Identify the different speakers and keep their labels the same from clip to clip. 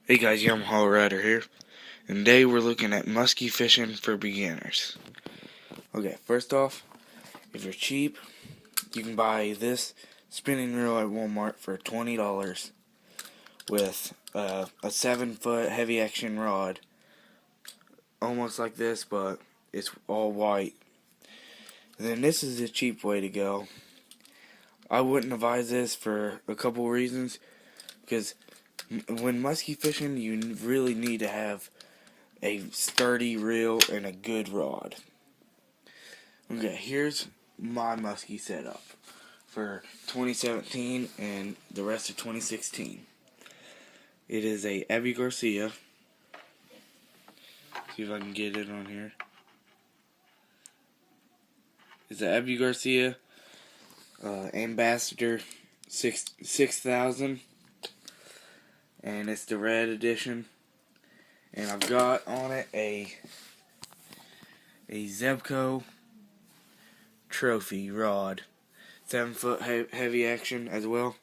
Speaker 1: Hey guys, Yamaha Rider here, and today we're looking at muskie fishing for beginners. Okay, first off, if you're cheap, you can buy this spinning reel at Walmart for $20 with a 7-foot heavy action rod, almost like this, but it's all white. And then this is the cheap way to go. I wouldn't advise this for a couple reasons, because when muskie fishing, you really need to have a sturdy reel and a good rod. Okay, here's my muskie setup for 2017 and the rest of 2016. It is a Abby Garcia. See if I can get it on here. It's a Abby Garcia Ambassador 6000, and it's the red edition. And I've got on it a Zebco trophy rod, 7-foot heavy action as well.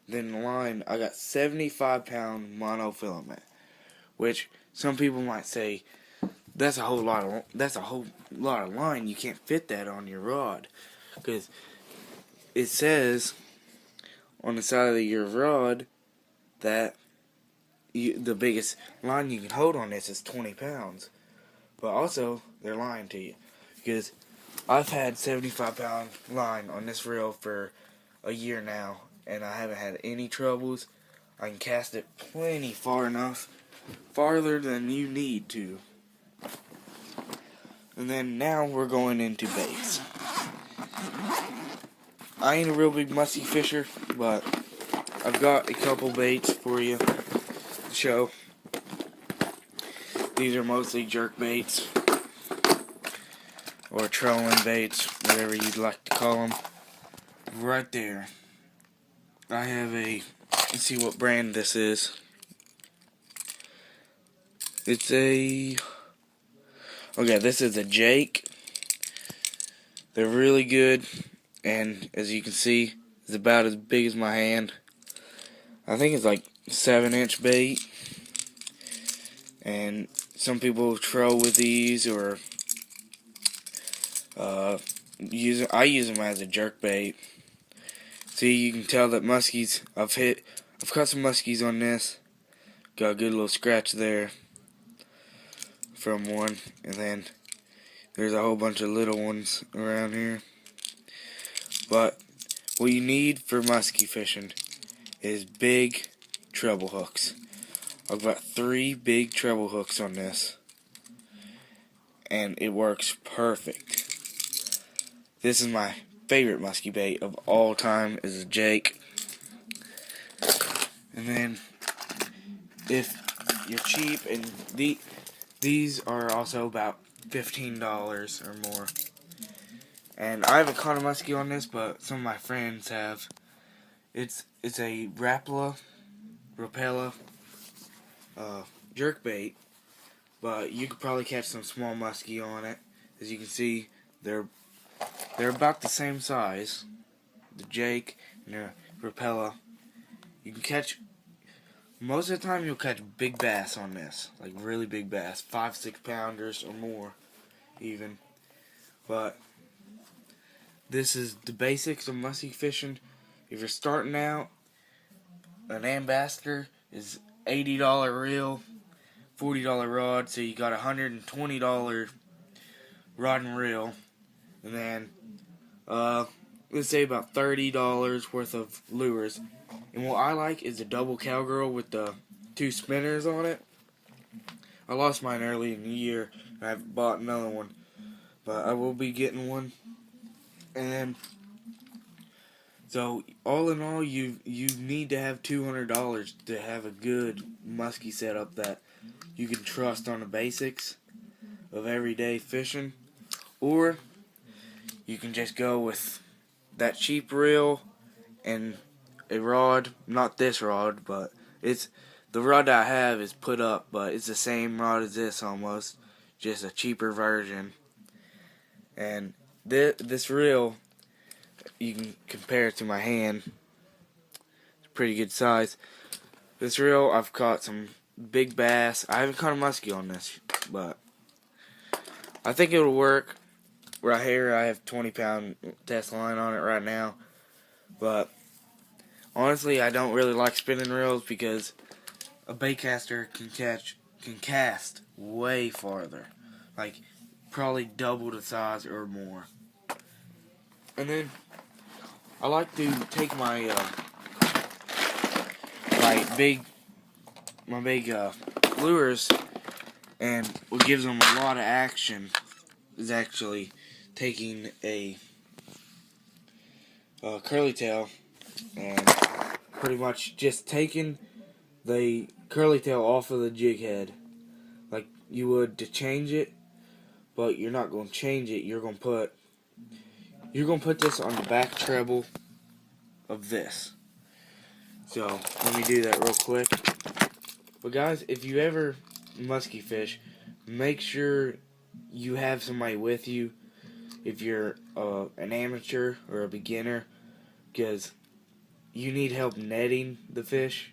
Speaker 1: Then the line, I got 75-pound monofilament, which some people might say that's a whole lot of line. You can't fit that on your rod, because it says on the side of your rod that the biggest line you can hold on this is 20 pounds. But also, they're lying to you, because I've had 75-pound line on this reel for a year now, and I haven't had any troubles. I can cast it plenty farther than you need to. And then now we're going into baits. I ain't a real big musky fisher, but I've got a couple baits for you to show. These are mostly jerk baits, or trolling baits, whatever you'd like to call them. Right there, I have let's see what brand this is. Okay, this is a Jake. They're really good, and as you can see, it's about as big as my hand. I think it's like 7-inch bait, and some people troll with these, or I use them as a jerk bait. See, you can tell that muskies, I've caught some muskies on this. Got a good little scratch there from one, and then there's a whole bunch of little ones around here. But what you need for muskie fishing is big treble hooks. I've got 3 big treble hooks on this, and it works perfect. This is my favorite muskie bait of all time, is a Jake. And then if you're cheap, and these are also about $15 or more. And I haven't caught a muskie on this, but some of my friends have. It's a Rapala jerk bait, but you could probably catch some small muskie on it. As you can see, they're about the same size, the Jake and the Rapala. You can catch, most of the time you'll catch big bass on this, like really big bass, 5-6 pounders or more even. But this is the basics of muskie fishing. If you're starting out, an Ambassador is $80 reel, $40 rod, so you got $120 rod and reel, and then let's say about $30 worth of lures. And what I like is the double cowgirl with the 2 spinners on it. I lost mine early in the year, and I've bought another one, but I will be getting one. And then, so all in all, you need to have $200 to have a good muskie setup that you can trust on the basics of everyday fishing. Or you can just go with that cheap reel and a rod, not this rod, but it's the rod that I have is put up, but it's the same rod as this almost, just a cheaper version. And this reel, you can compare it to my hand. It's a pretty good size. This reel, I've caught some big bass. I haven't caught a muskie on this, but I think it'll work. Right here, I have 20-pound test line on it right now, but honestly, I don't really like spinning reels because a bait caster can cast way farther, like probably double the size or more. And then I like to take my big lures, and what gives them a lot of action is actually taking a curly tail and pretty much just taking the curly tail off of the jig head like you would to change it, but you're not going to change it. You're going to put this on the back treble of this. So let me do that real quick. But guys, if you ever musky fish, make sure you have somebody with you if you're an amateur or a beginner, because you need help netting the fish.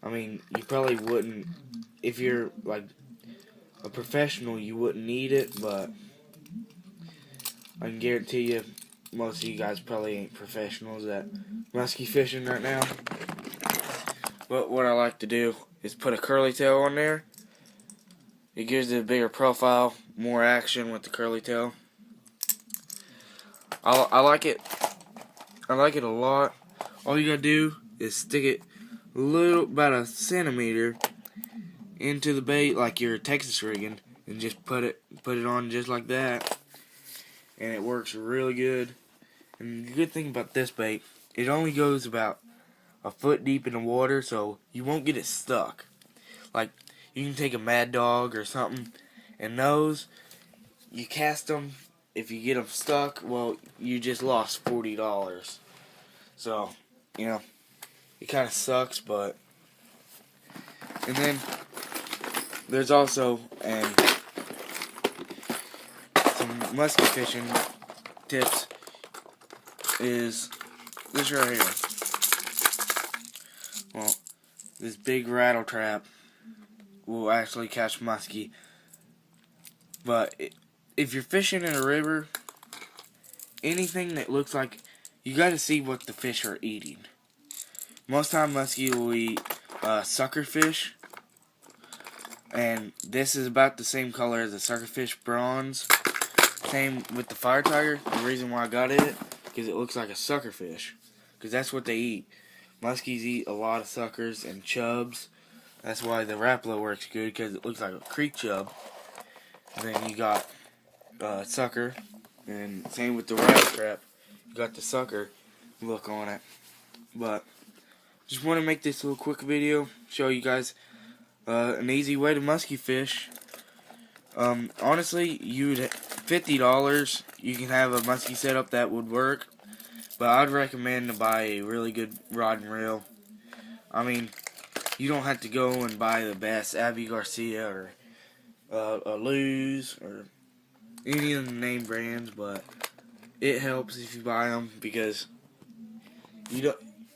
Speaker 1: I mean, you probably wouldn't, if you're like a professional, you wouldn't need it, but I can guarantee you most of you guys probably ain't professionals at musky fishing right now. But what I like to do is put a curly tail on there. It gives it a bigger profile, more action with the curly tail. I like it. I like it a lot. All you gotta do is stick it about a centimeter into the bait like you're Texas rigging, and just put it on just like that, and it works really good. And the good thing about this bait, it only goes about a foot deep in the water, so you won't get it stuck. Like, you can take a Mad Dog or something, and those, you cast them, if you get them stuck, well, you just lost $40. So, you know, it kind of sucks, but, and then, there's also some musky fishing tips is this right here. Well, this big rattle trap will actually catch muskie. But if you're fishing in a river, anything that looks like, you got to see what the fish are eating. Most time muskie will eat suckerfish, and this is about the same color as the suckerfish bronze. Same with the fire tiger. The reason why I got it, because it looks like a suckerfish, because that's what they eat. Muskies eat a lot of suckers and chubs. That's why the Rapala works good, because it looks like a creek chub. And then you got sucker, and same with the rattle trap. You got the sucker look on it. But just want to make this little quick video, show you guys an easy way to musky fish. Honestly, $50, you can have a musky setup that would work. But I'd recommend to buy a really good rod and reel. I mean, you don't have to go and buy the best Abbey Garcia or a Luz or any of the name brands, but it helps if you buy them, because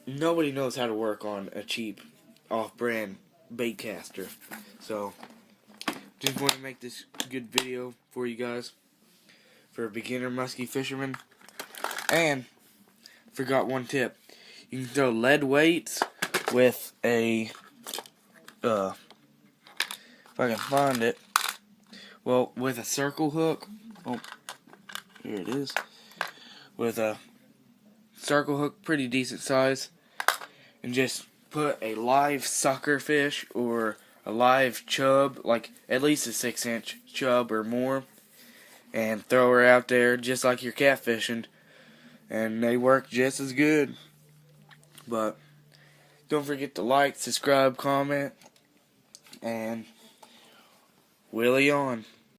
Speaker 1: nobody knows how to work on a cheap off-brand bait caster. So, just want to make this good video for you guys, for a beginner musky fisherman. And forgot one tip. You can throw lead weights with a if I can find it, well, with a circle hook. Oh, here it is. With a circle hook, pretty decent size, and just put a live sucker fish or a live chub, like at least a 6-inch chub or more, and throw her out there just like you're catfishing, and they work just as good. But don't forget to like, subscribe, comment, and Willie on.